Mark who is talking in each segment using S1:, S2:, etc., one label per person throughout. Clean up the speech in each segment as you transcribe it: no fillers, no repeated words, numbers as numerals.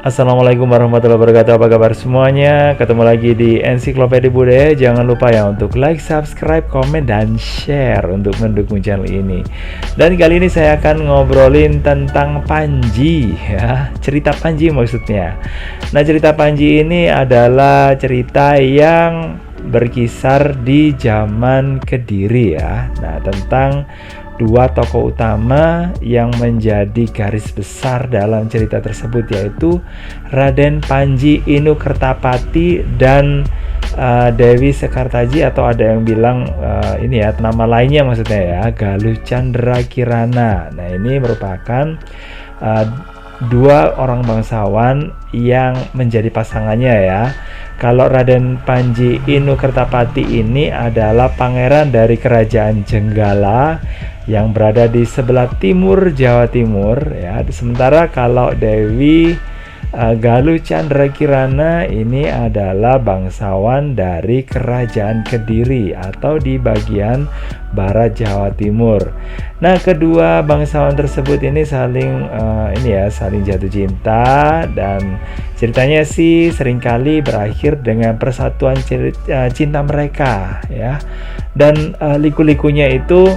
S1: Assalamualaikum warahmatullahi wabarakatuh. Apa kabar semuanya? Ketemu lagi di Ensiklopedia Budaya. Jangan lupa ya untuk like, subscribe, komen, dan share untuk mendukung channel ini. Dan kali ini saya akan ngobrolin tentang Panji ya. Cerita Panji maksudnya. Nah, cerita Panji ini adalah cerita yang berkisar di zaman Kediri ya. Nah, tentang dua tokoh utama yang menjadi garis besar dalam cerita tersebut, yaitu Raden Panji Inu Kertapati dan Dewi Sekartaji, atau ada yang bilang ini ya nama lainnya maksudnya ya, Galuh Chandra Kirana. Nah, ini merupakan dua orang bangsawan yang menjadi pasangannya ya. Kalau Raden Panji Inu Kertapati ini adalah pangeran dari kerajaan Jenggala yang berada di sebelah timur Jawa Timur ya. Sementara kalau Dewi Galuh Chandra Kirana ini adalah bangsawan dari kerajaan Kediri atau di bagian barat Jawa Timur. Nah, kedua bangsawan tersebut ini saling saling jatuh cinta, dan ceritanya sih seringkali berakhir dengan persatuan cinta mereka ya. Dan liku-likunya itu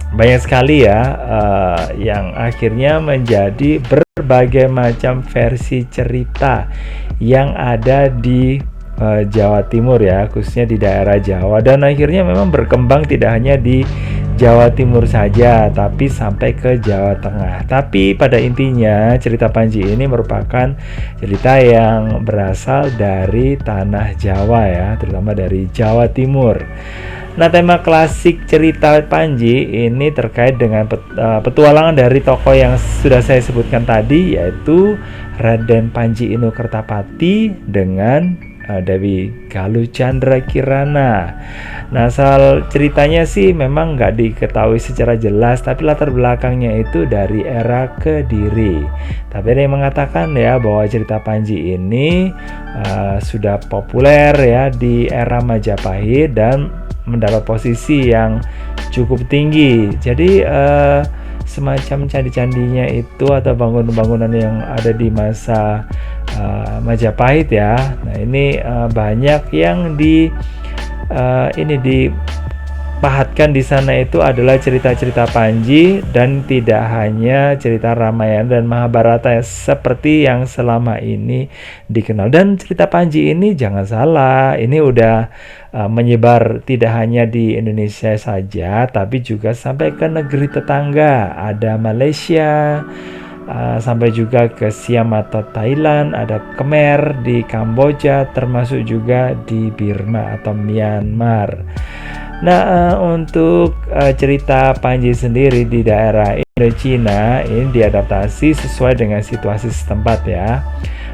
S1: banyak sekali ya, yang akhirnya menjadi berbagai macam versi cerita yang ada di Jawa Timur ya, khususnya di daerah Jawa, dan akhirnya memang berkembang tidak hanya di Jawa Timur saja, tapi sampai ke Jawa Tengah. Tapi pada intinya cerita Panji ini merupakan cerita yang berasal dari tanah Jawa ya, terutama dari Jawa Timur. Nah, tema klasik cerita Panji ini terkait dengan petualangan dari tokoh yang sudah saya sebutkan tadi, yaitu Raden Panji Inu Kertapati dengan Dewi Galuh Chandra Kirana. Nah, asal ceritanya sih memang nggak diketahui secara jelas, tapi latar belakangnya itu dari era Kediri. Tapi ada yang mengatakan ya bahwa cerita Panji ini sudah populer ya di era Majapahit dan mendapat posisi yang cukup tinggi. Jadi semacam candi-candinya itu atau bangunan-bangunan yang ada di masa Majapahit ya. Nah, ini banyak yang dipahatkan di sana itu adalah cerita-cerita Panji, dan tidak hanya cerita Ramayana dan Mahabharata seperti yang selama ini dikenal. Dan cerita Panji ini jangan salah, ini udah menyebar tidak hanya di Indonesia saja, tapi juga sampai ke negeri tetangga, ada Malaysia, sampai juga ke Siam atau Thailand, ada Khmer di Kamboja, termasuk juga di Burma atau Myanmar. Nah, untuk cerita Panji sendiri di daerah Indochina ini diadaptasi sesuai dengan situasi setempat ya.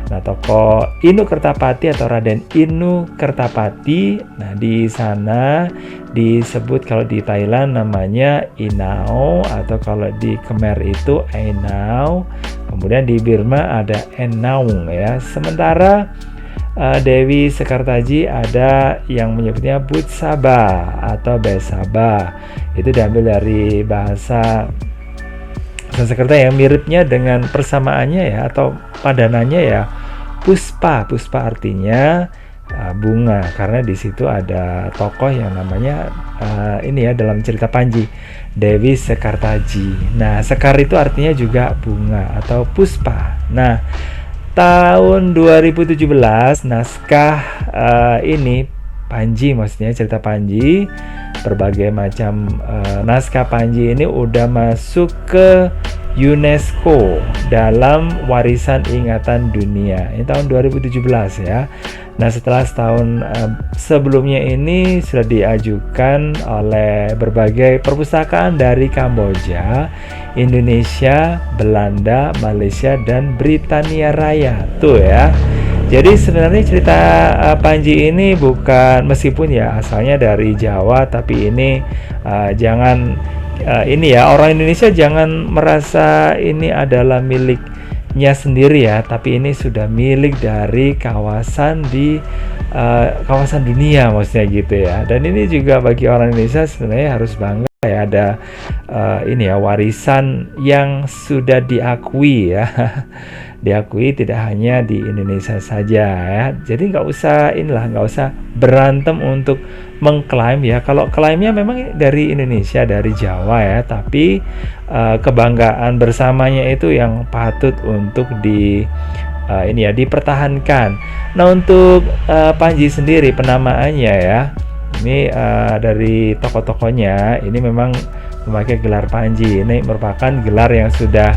S1: Nah, tokoh Inu Kertapati atau Raden Inu Kertapati, nah di sana disebut kalau di Thailand namanya Inau, atau kalau di Khmer itu Ainau. Kemudian di Burma ada Enaung ya. Sementara Dewi Sekartaji ada yang menyebutnya Butsaba atau Besaba. Itu diambil dari bahasa Sanskerta yang miripnya dengan persamaannya ya, atau padanannya ya, Puspa. Puspa artinya bunga, karena di situ ada tokoh yang namanya ini ya dalam cerita Panji, Dewi Sekartaji. Nah, sekar itu artinya juga bunga atau puspa. Nah, tahun 2017 naskah ini Panji, maksudnya cerita Panji, berbagai macam naskah Panji ini udah masuk ke UNESCO dalam warisan ingatan dunia. Ini tahun 2017 ya. Nah, setelah setahun sebelumnya ini sudah diajukan oleh berbagai perpustakaan dari Kamboja, Indonesia, Belanda, Malaysia, dan Britania Raya. Tuh ya. Jadi sebenarnya cerita Panji ini bukan, meskipun ya asalnya dari Jawa, tapi ini jangan ini ya, orang Indonesia jangan merasa ini adalah miliknya sendiri ya, tapi ini sudah milik dari kawasan di kawasan dunia maksudnya gitu ya. Dan ini juga bagi orang Indonesia sebenarnya harus bangga ya, ada ini ya, warisan yang sudah diakui ya. Diakui tidak hanya di Indonesia saja ya. Jadi nggak usah berantem untuk mengklaim ya. Kalau klaimnya memang dari Indonesia, dari Jawa ya, tapi kebanggaan bersamanya itu yang patut untuk dipertahankan. Nah, untuk Panji sendiri penamaannya ya, ini dari tokoh-tokohnya ini memang memakai gelar Panji. Ini merupakan gelar yang sudah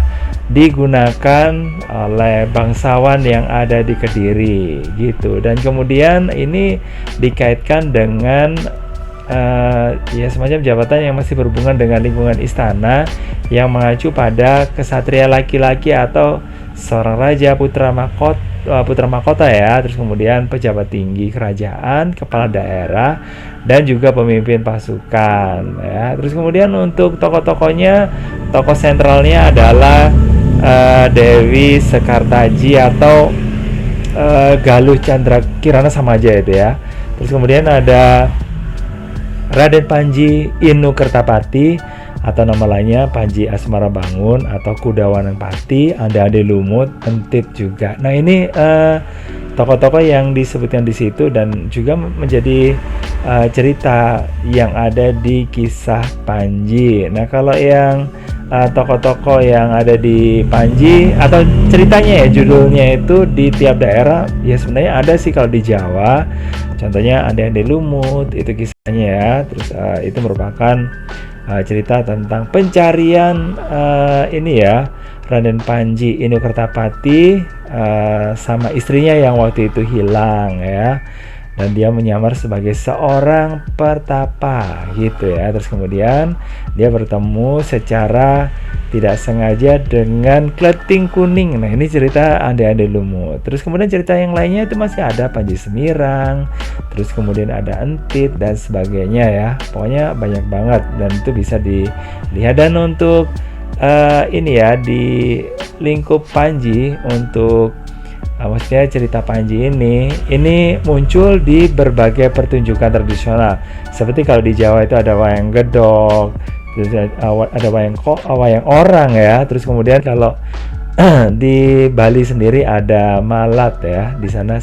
S1: digunakan oleh bangsawan yang ada di Kediri gitu. Dan kemudian ini dikaitkan dengan ya semacam jabatan yang masih berhubungan dengan lingkungan istana yang mengacu pada kesatria laki-laki atau seorang raja, putra mahkota ya, terus kemudian pejabat tinggi kerajaan, kepala daerah, dan juga pemimpin pasukan ya. Terus kemudian untuk tokoh-tokohnya, tokoh sentralnya adalah Dewi Sekartaji atau Galuh Chandra Kirana, sama aja itu ya. Terus kemudian ada Raden Panji Inu Kertapati atau nama lainnya Panji Asmara Bangun atau Kudawananpati, ada Ade Lumut, Entit juga. Nah, ini tokoh-tokoh yang disebutkan di situ dan juga menjadi cerita yang ada di kisah Panji. Nah, kalau yang tokoh-tokoh yang ada di Panji atau ceritanya ya, judulnya itu di tiap daerah ya sebenarnya ada sih. Kalau di Jawa contohnya ada Ade Lumut, itu kisahnya ya. Terus itu merupakan cerita tentang pencarian ini ya, Raden Panji Inu Kertapati sama istrinya yang waktu itu hilang ya, dan dia menyamar sebagai seorang pertapa gitu ya. Terus kemudian dia bertemu secara tidak sengaja dengan Kleting Kuning. Nah, ini cerita Ade Lumut. Terus kemudian cerita yang lainnya itu masih ada Panji Semirang, terus kemudian ada Entit dan sebagainya ya. Pokoknya banyak banget dan itu bisa dilihat. Dan untuk ini ya, di lingkup Panji, untuk maksudnya cerita Panji ini muncul di berbagai pertunjukan tradisional. Seperti kalau di Jawa itu ada wayang gedok, terus ada wayang orang ya. Terus kemudian kalau di Bali sendiri ada malat ya. Di sana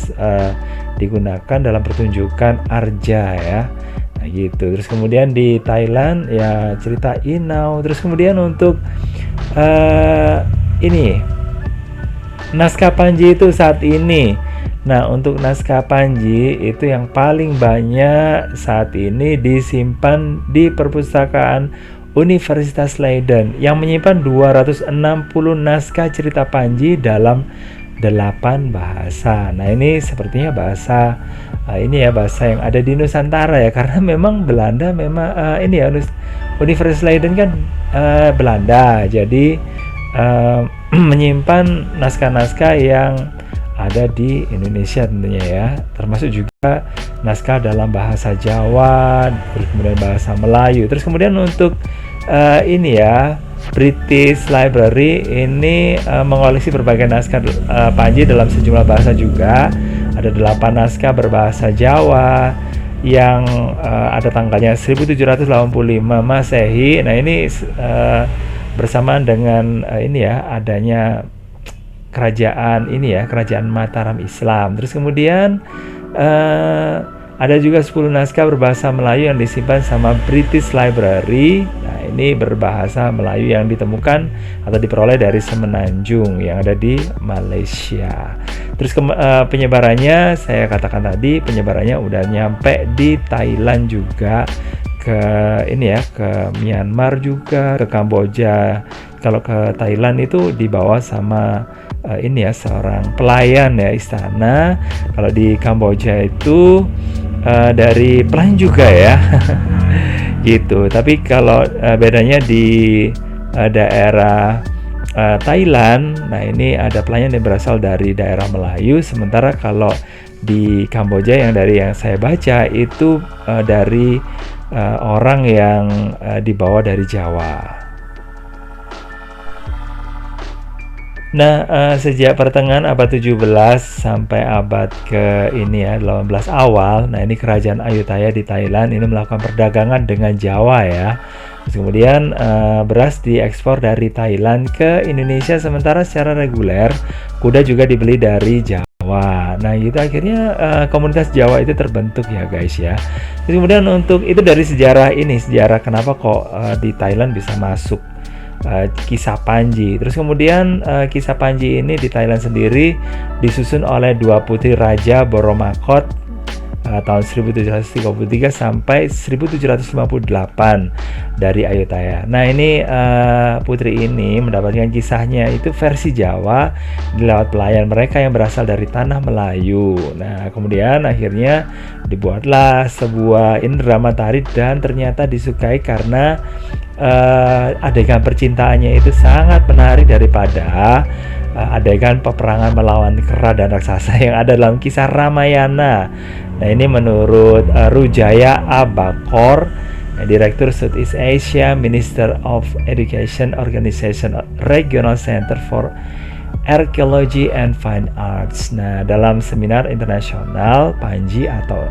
S1: digunakan dalam pertunjukan arja ya. Nah, gitu. Terus kemudian di Thailand ya cerita Inau. Terus kemudian untuk ini naskah Panji itu saat ini. Nah, untuk naskah Panji itu yang paling banyak saat ini disimpan di perpustakaan Universitas Leiden yang menyimpan 260 naskah cerita Panji dalam 8 bahasa. Nah, ini sepertinya bahasa ini ya, bahasa yang ada di Nusantara ya, karena memang Belanda memang ini ya, Universitas Leiden kan Belanda. Jadi menyimpan naskah-naskah yang ada di Indonesia tentunya ya, termasuk juga naskah dalam bahasa Jawa, terus kemudian bahasa Melayu. Terus kemudian untuk ini ya, British Library ini mengoleksi berbagai naskah Panji dalam sejumlah bahasa juga. Ada 8 naskah berbahasa Jawa yang ada tanggalnya 1785 Masehi. Nah, ini bersamaan dengan ini ya, adanya kerajaan ini ya, kerajaan Mataram Islam. Terus kemudian ada juga 10 naskah berbahasa Melayu yang disimpan sama British Library. Nah, ini berbahasa Melayu yang ditemukan atau diperoleh dari Semenanjung yang ada di Malaysia. Terus penyebarannya, saya katakan tadi, penyebarannya udah nyampe di Thailand juga, ke ini ya, ke Myanmar juga, ke Kamboja. Kalau ke Thailand itu dibawa sama ini ya, seorang pelayan ya istana. Kalau di Kamboja itu dari pelayan juga ya. Gitu. Tapi kalau bedanya di daerah Thailand, nah ini ada pelayan yang berasal dari daerah Melayu, sementara kalau di Kamboja yang saya baca itu dari orang yang dibawa dari Jawa. Nah, sejak pertengahan abad 17 sampai abad ke ini ya 18 awal, nah ini kerajaan Ayutthaya di Thailand ini melakukan perdagangan dengan Jawa ya. Terus kemudian beras diekspor dari Thailand ke Indonesia, sementara secara reguler kuda juga dibeli dari Jawa. Nah gitu akhirnya komunitas Jawa itu terbentuk ya guys ya. Terus kemudian untuk itu dari sejarah ini, sejarah kenapa kok di Thailand bisa masuk kisah Panji. Terus kemudian kisah Panji ini di Thailand sendiri disusun oleh dua putri Raja Boromakot tahun 1733 sampai 1758 dari Ayutthaya. Nah ini putri ini mendapatkan kisahnya itu versi Jawa lewat pelayan mereka yang berasal dari tanah Melayu. Nah kemudian akhirnya dibuatlah sebuah drama tari dan ternyata disukai karena adegan percintaannya itu sangat menarik daripada adegan peperangan melawan kera dan raksasa yang ada dalam kisah Ramayana. Nah ini menurut Rujaya Abakor, Direktur Southeast Asia, Minister of Education, Organization Regional Center for Archaeology and Fine Arts. Nah dalam seminar internasional Panji atau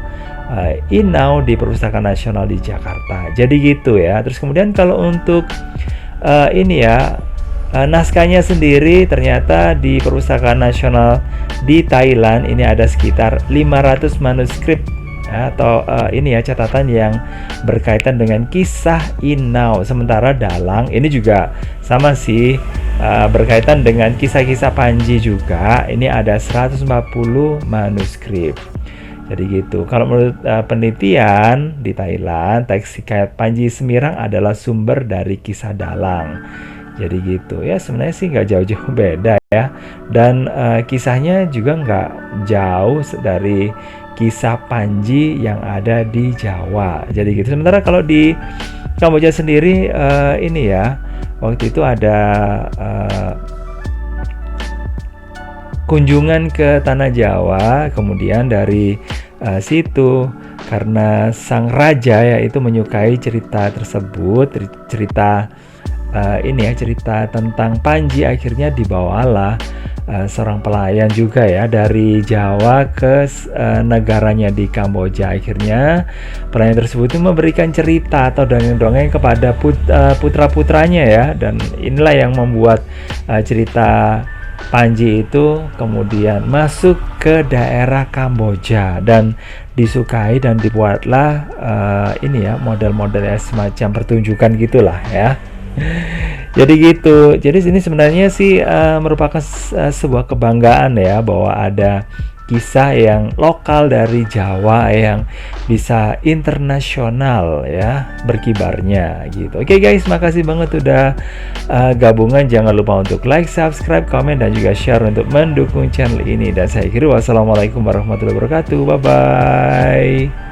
S1: Inau di Perpustakaan Nasional di Jakarta. Jadi gitu ya. Terus kemudian kalau untuk ini ya naskahnya sendiri ternyata di Perpustakaan Nasional di Thailand ini ada sekitar 500 manuskrip atau ini ya catatan yang berkaitan dengan kisah Inau. Sementara Dalang ini juga sama sih berkaitan dengan kisah-kisah Panji juga. Ini ada 140 manuskrip. Jadi gitu. Kalau menurut penelitian di Thailand, teks hikayat Panji Semirang adalah sumber dari kisah Dalang. Jadi gitu ya, sebenarnya sih nggak jauh-jauh beda ya. Dan kisahnya juga nggak jauh dari kisah Panji yang ada di Jawa. Jadi gitu. Sementara kalau di Kamboja sendiri ini ya, waktu itu ada kunjungan ke Tanah Jawa, kemudian dari situ karena sang raja yaitu menyukai cerita tersebut, cerita ini ya, cerita tentang Panji, akhirnya dibawalah seorang pelayan juga ya dari Jawa ke negaranya di Kamboja. Akhirnya pelayan tersebut itu memberikan cerita atau dongeng-dongeng kepada putra-putranya ya, dan inilah yang membuat cerita Panji itu kemudian masuk ke daerah Kamboja dan disukai, dan dibuatlah ini ya model-model semacam pertunjukan gitulah ya. Jadi gitu. Jadi ini sebenarnya sih merupakan sebuah kebanggaan ya bahwa ada kisah yang lokal dari Jawa yang bisa internasional ya berkibarnya gitu. Oke guys, makasih banget udah gabungan. Jangan lupa untuk like, subscribe, komen, dan juga share untuk mendukung channel ini. Dan saya akhiri, wassalamualaikum warahmatullahi wabarakatuh. Bye bye.